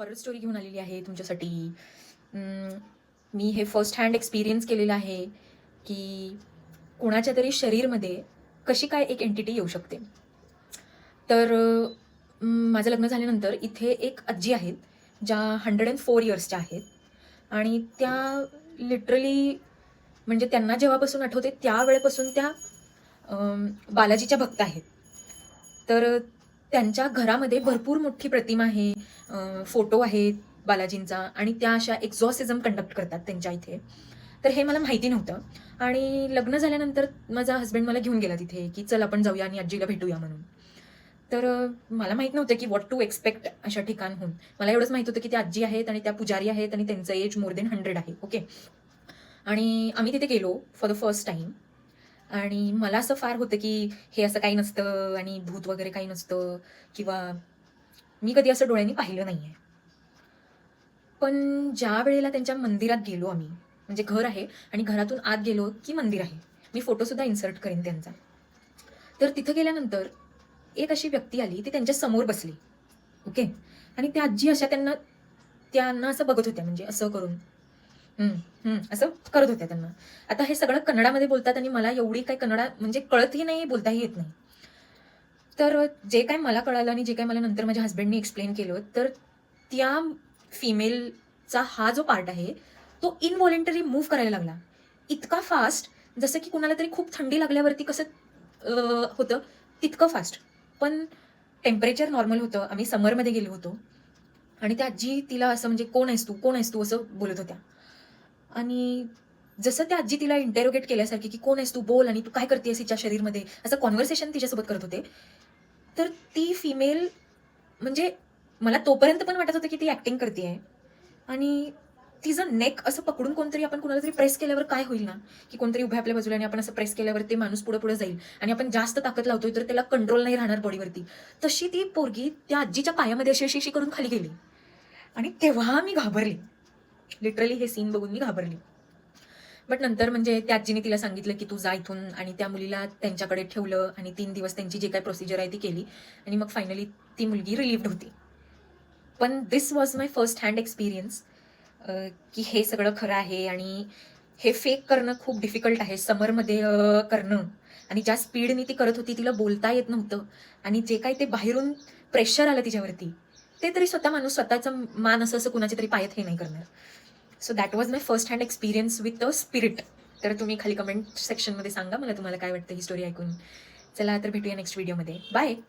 Horror story घेऊन आलेली आहे तुमच्यासाठी. मी हे फर्स्ट हँड एक्सपिरियन्स केलेलं आहे की कोणाच्या तरी शरीरमध्ये कशी काय एक एंटिटी येऊ शकते. तर माझं लग्न झाल्यानंतर इथे एक आजी आहेत, ज्या 104 इयर्सच्या आहेत आणि त्या लिटरली म्हणजे त्यांना जेव्हापासून आठवते त्यावेळेपासून त्या बालाजीच्या भक्त आहेत. तर त्यांच्या घरामध्ये भरपूर मोठी प्रतिमा आहे, फोटो आहेत बालाजींचा आणि त्या अशा एक्झॉर्सिझम कंडक्ट करतात त्यांच्या इथे. तर हे मला माहिती नव्हतं आणि लग्न झाल्यानंतर माझा हस्बंड मला घेऊन गेला तिथे, की चल आपण जाऊया आणि आजीला भेटूया म्हणून. तर मला माहीत नव्हतं की व्हॉट टू एक्सपेक्ट अशा ठिकाणहून. मला एवढंच माहीत होतं की त्या आजी आहेत आणि त्या पुजारी आहेत आणि त्यांचं एज मोर देन 100 आहे. ओके. आणि आम्ही तिथे गेलो फॉर द फर्स्ट टाईम आणि मला असं फार होतं की हे असं काही नसतं आणि भूत वगैरे काही नसतं किंवा मी कधी असं डोळ्यांनी पाहिलं नाही आहे. पण ज्या वेळेला त्यांच्या मंदिरात गेलो आम्ही, म्हणजे घर आहे आणि घरातून आत गेलो की मंदिर आहे. मी फोटोसुद्धा इन्सर्ट करेन त्यांचा. तर तिथं गेल्यानंतर एक अशी व्यक्ती आली, ती त्यांच्या समोर बसली. ओके. आणि त्या आजी अशा त्यांना असं बघत होत्या, म्हणजे असं करून असं करत होत्या त्यांना. आता हे सगळं कन्नडामध्ये बोलतात आणि मला एवढी काही कन्नडा म्हणजे कळतही नाही, बोलताही येत नाही. तर जे काय मला कळालं आणि जे काही मला नंतर माझ्या हस्बंडनी एक्सप्लेन केलं, तर त्या फिमेलचा हा जो पार्ट आहे, तो इनव्हॉलंटरी मूव्ह करायला लागला. इतका फास्ट, जसं की कुणाला तरी खूप थंडी लागल्यावरती कसं होतं, तितकं फास्ट. पण टेम्परेचर नॉर्मल होतं. आम्ही समरमध्ये गेलो होतो आणि त्या आजी तिला असं म्हणजे "कोण आहेस तू? कोण आहेस तू?" असं बोलत होत्या. आणि जसं त्या आजी तिला इंटेरोगेट केल्यासारखी, की "कोण आहेस तू? बोल आणि तू काय करतेयस हिच्या शरीरमध्ये?" असं कॉन्व्हर्सेशन तिच्यासोबत करत होते. तर ती फिमेल म्हणजे मला तोपर्यंत पण वाटत होतं, की ती ॲक्टिंग करतीये आणि तिचं नेक असं पकडून कोणतरी आपण कुणाला तरी प्रेस केल्यावर काय होईल ना, की कोणतरी उभं आपल्या बाजूला आणि आपण असं प्रेस केल्यावर ते माणूस पुढे-पुढे जाईल आणि आपण जास्त ताकद लावतोय तर त्याला कंट्रोल नाही राहणार बॉडीवरती. तशी ती पोरगी त्या आजीच्या पायामध्ये अशी-अशी करून खाली गेली आणि तेव्हा मी घाबरले. लिटरली हे सीन बघून मी घाबरली. बट नंतर म्हणजे त्या आजीने तिला सांगितलं, की "तू जा इथून" आणि त्या मुलीला त्यांच्याकडे ठेवलं आणि 3 दिवस त्यांची जी काही प्रोसिजर आहे ती केली आणि मग फायनली ती मुलगी रिलीव्हड होती. पण this was my first hand experience, की हे सगळं खरं आहे आणि हे फेक करणं खूप डिफिकल्ट आहे. समरमध्ये करणं आणि ज्या स्पीडने ती करत होती, तिला बोलता येत नव्हतं आणि जे काही ते बाहेरून प्रेशर आलं तिच्यावरती, ते तरी स्वतः माणूस स्वतःचं मान असं-असं कुणाच्या तरी पायात हे नाही करणार. So that was my first hand experience with a spirit. तर तुम्ही खाली कमेंट सेक्शनमध्ये सांगा मला तुम्हाला काय वाटतं ही स्टोरी ऐकून. चला तर भेटूया नेक्स्ट व्हिडिओमध्ये. बाय.